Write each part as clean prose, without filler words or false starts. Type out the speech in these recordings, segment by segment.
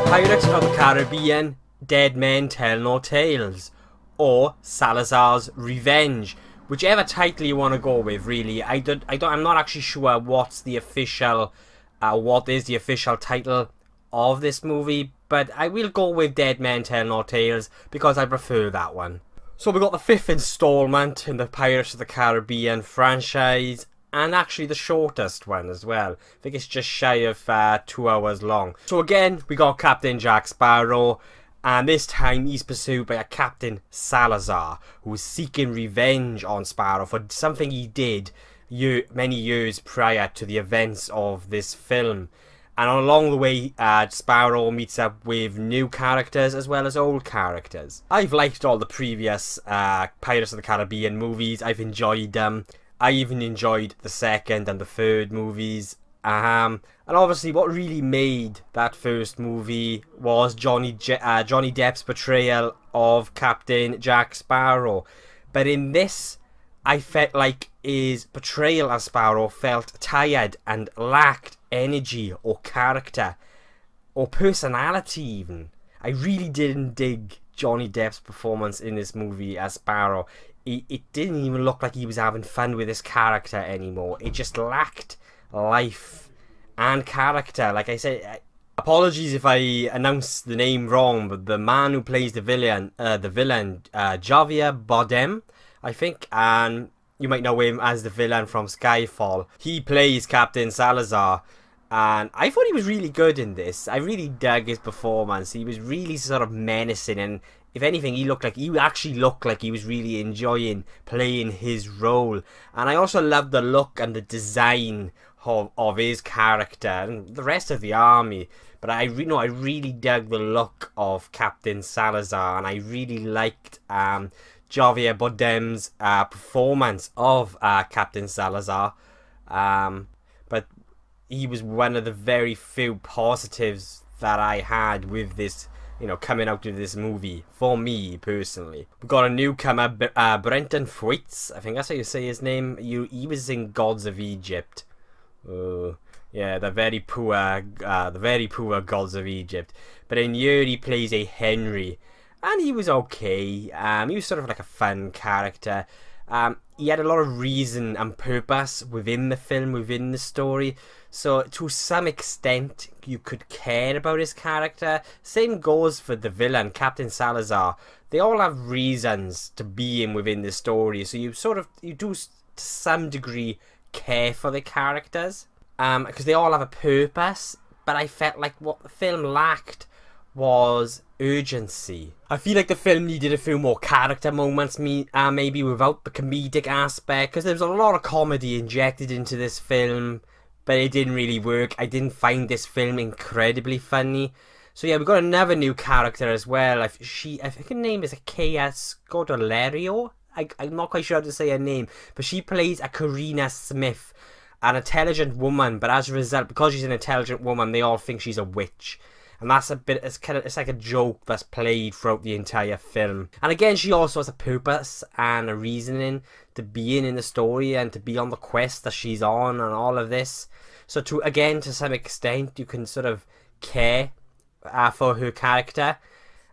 Pirates of the Caribbean, Dead Men Tell No Tales, or Salazar's Revenge. Whichever title you want to go with, really. I'm not actually sure what's the official, what is the official title of this movie, but I will go with Dead Men Tell No Tales because I prefer that one. So we got the fifth installment in the Pirates of the Caribbean franchise, and actually the shortest one as well. I think it's just shy of 2 hours long. So again, we got Captain Jack Sparrow, and this time he's pursued by a Captain Salazar, who is seeking revenge on Sparrow for something he did many years prior to the events of this film. And along the way, Sparrow meets up with new characters as well as old characters. I've liked all the previous Pirates of the Caribbean movies. I've enjoyed them. I even enjoyed the second and the third movies. And obviously what really made that first movie was Johnny Depp's portrayal of Captain Jack Sparrow. But in this, I felt like his portrayal as Sparrow felt tired and lacked energy or character or personality even. I really didn't dig Johnny Depp's performance in this movie as Sparrow. It didn't even look like he was having fun with his character anymore. It just lacked life and character. Like I said, apologies if I announced the name wrong, but the man who plays the villain, Javier Bardem, I think, and you might know him as the villain from Skyfall. He plays Captain Salazar, and I thought he was really good in this. I really dug his performance. He was really sort of menacing, and if anything, he actually looked like he was really enjoying playing his role. And I also loved the look and the design of his character and the rest of the army. But I really dug the look of Captain Salazar, and I really liked Javier Bardem's performance of Captain Salazar. But he was one of the very few positives that I had with this, coming out of this movie, for me personally. We got a newcomer, Brenton Thwaites, I think that's how you say his name. He was in Gods of Egypt. Yeah, the very poor Gods of Egypt. But in here he plays a Henry, and he was okay. He was sort of like a fun character. He had a lot of reason and purpose within the film, within the story. So to some extent, you could care about his character. Same goes for the villain, Captain Salazar. They all have reasons to be within the story. So you do to some degree care for the characters. Because they all have a purpose. But I felt like what the film lacked was urgency. I feel like the film needed a few more character moments, maybe without the comedic aspect, because there's a lot of comedy injected into this film, but it didn't really work. I didn't find this film incredibly funny. So yeah, we've got another new character as well. I think her name is Scodelario. I'm not quite sure how to say her name, but she plays a Karina Smith, an intelligent woman, but as a result, because she's an intelligent woman, they all think she's a witch. And that's it's like a joke that's played throughout the entire film. And again, she also has a purpose and a reasoning to be in the story and to be on the quest that she's on and all of this. So to some extent, you can sort of care for her character.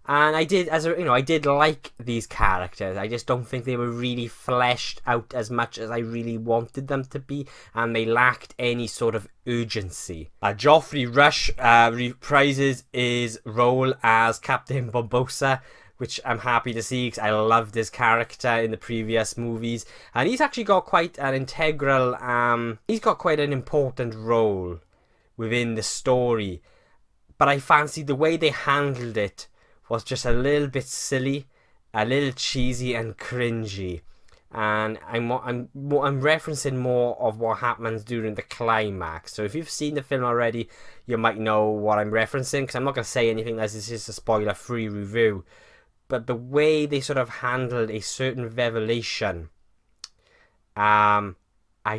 And I did like these characters. I just don't think they were really fleshed out as much as I really wanted them to be, and they lacked any sort of urgency. Geoffrey Rush reprises his role as Captain Barbossa, which I'm happy to see because I loved his character in the previous movies, and he's actually got quite an important role within the story. But I fancied the way they handled it was just a little bit silly, a little cheesy and cringy, and I'm referencing more of what happens during the climax. So if you've seen the film already, you might know what I'm referencing, because I'm not going to say anything as this is a spoiler-free review. But the way they sort of handled a certain revelation, I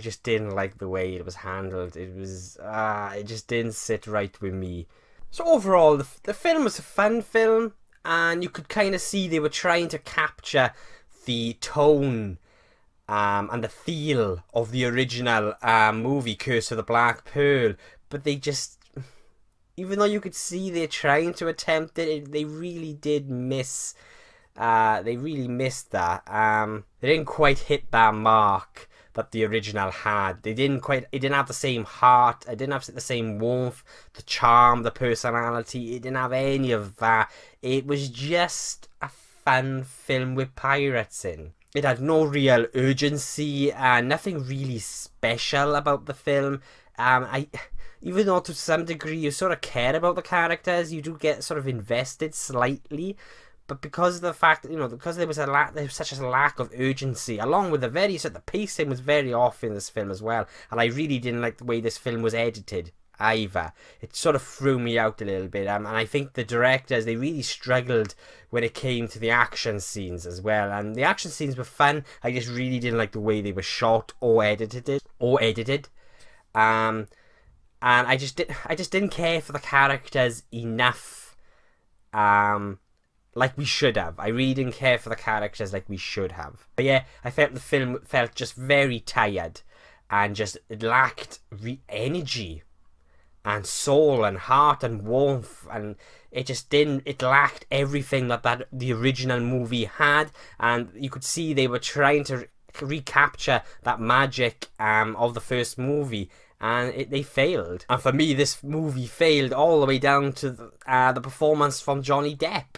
just didn't like the way it was handled. It just didn't sit right with me. So overall, the film was a fun film, and you could kind of see they were trying to capture the tone and the feel of the original movie, Curse of the Black Pearl, but they just even though you could see they're trying to attempt it, they really did miss. They really missed that. They didn't quite hit that mark that the original had. They didn't quite. It didn't have the same heart. It didn't have the same warmth, the charm, the personality. It didn't have any of that. It was just a fun film with pirates in. It had no real urgency and nothing really special about the film. Even though to some degree you sort of care about the characters, you do get sort of invested slightly. But because of the fact that, because there was such a lack of urgency, along with the pacing was very off in this film as well. And I really didn't like the way this film was edited either. It sort of threw me out a little bit. And I think the directors, they really struggled when it came to the action scenes as well. And the action scenes were fun. I just really didn't like the way they were shot or edited. And I just didn't care for the characters enough. Like we should have. I really didn't care for the characters like we should have. But yeah, I felt the film felt just very tired. And just, it lacked energy. And soul and heart and warmth. And it lacked everything that the original movie had. And you could see they were trying to recapture that magic of the first movie. And they failed. And for me, this movie failed all the way down to the performance from Johnny Depp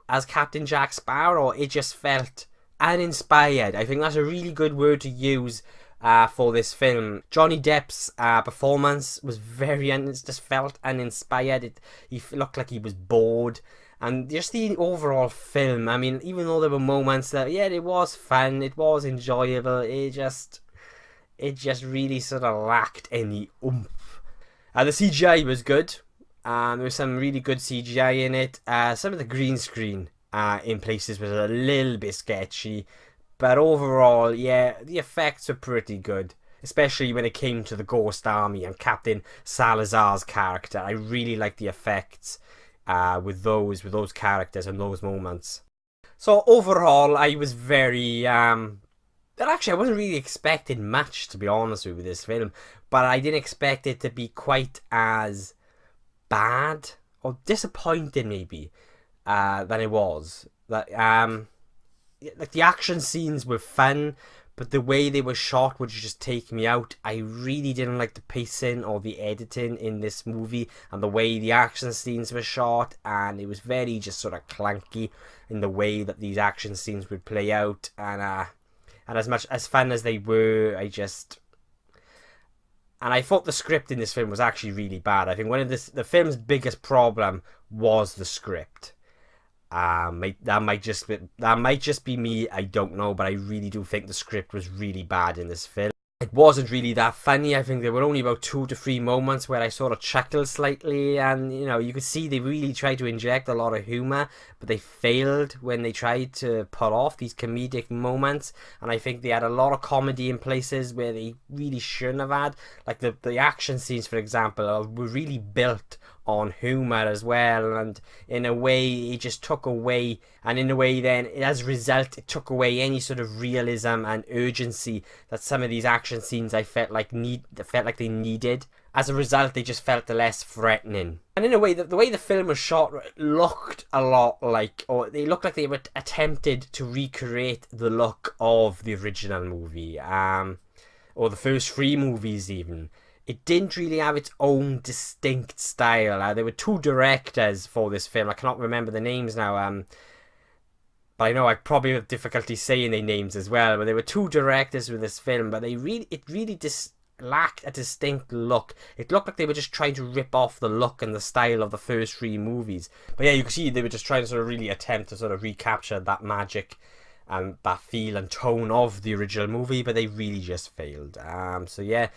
as Captain Jack Sparrow. It just felt uninspired. I think that's a really good word to use for this film. Johnny Depp's performance was just felt uninspired. He looked like he was bored. And just the overall film, I mean, even though there were moments that, yeah, it was fun, it was enjoyable, it just really sort of lacked any oomph. The CGI was good. There was some really good CGI in it. Some of the green screen in places was a little bit sketchy. But overall, yeah, the effects were pretty good. Especially when it came to the Ghost Army and Captain Salazar's character. I really liked the effects with those characters and those moments. So overall, I was very... But actually, I wasn't really expecting much, to be honest with this film. But I didn't expect it to be quite as bad or disappointing, maybe, than it was. Like the action scenes were fun, but the way they were shot would just take me out. I really didn't like the pacing or the editing in this movie, and the way the action scenes were shot, and it was very just sort of clunky in the way that these action scenes would play out. And as much as fun as they were, and I thought the script in this film was actually really bad. I think the film's biggest problem was the script. That might just be me. I don't know, but I really do think the script was really bad in this film. It wasn't really that funny. I think there were only about 2 to 3 moments where I sort of chuckled slightly, and you could see they really tried to inject a lot of humor, but they failed when they tried to pull off these comedic moments. And I think they had a lot of comedy in places where they really shouldn't have had. Like the action scenes, for example, were really built on humor as well, and in a way it just took away, and in a way then as a result it took away any sort of realism and urgency that some of these action scenes I felt like they needed. As a result, they just felt less threatening. And in a way, the way the film was shot looked a lot like, or they looked like they were attempted to recreate the look of the original movie, or the first 3 movies even. It didn't really have its own distinct style. There were 2 directors for this film. I cannot remember the names now. But I know I probably have difficulty saying their names as well. But there were 2 directors with this film. But it really lacked a distinct look. It looked like they were just trying to rip off the look and the style of the first 3 movies. But yeah, you can see they were just trying to sort of really attempt to sort of recapture that magic and that feel and tone of the original movie. But they really just failed. So yeah.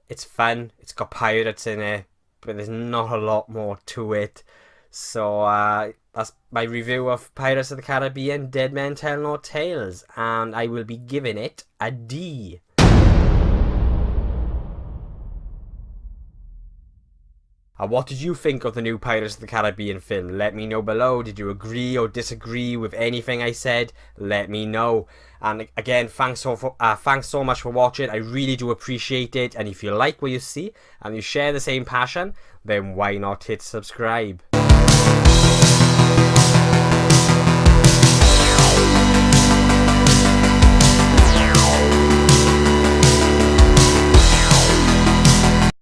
It's fun, it's got pirates in it, but there's not a lot more to it. So that's my review of Pirates of the Caribbean, Dead Men Tell No Tales, and I will be giving it a D. What did you think of the new Pirates of the Caribbean film? Let me know below. Did you agree or disagree with anything I said? Let me know. And again, thanks so much for watching. I really do appreciate it. And if you like what you see and you share the same passion, then why not hit subscribe?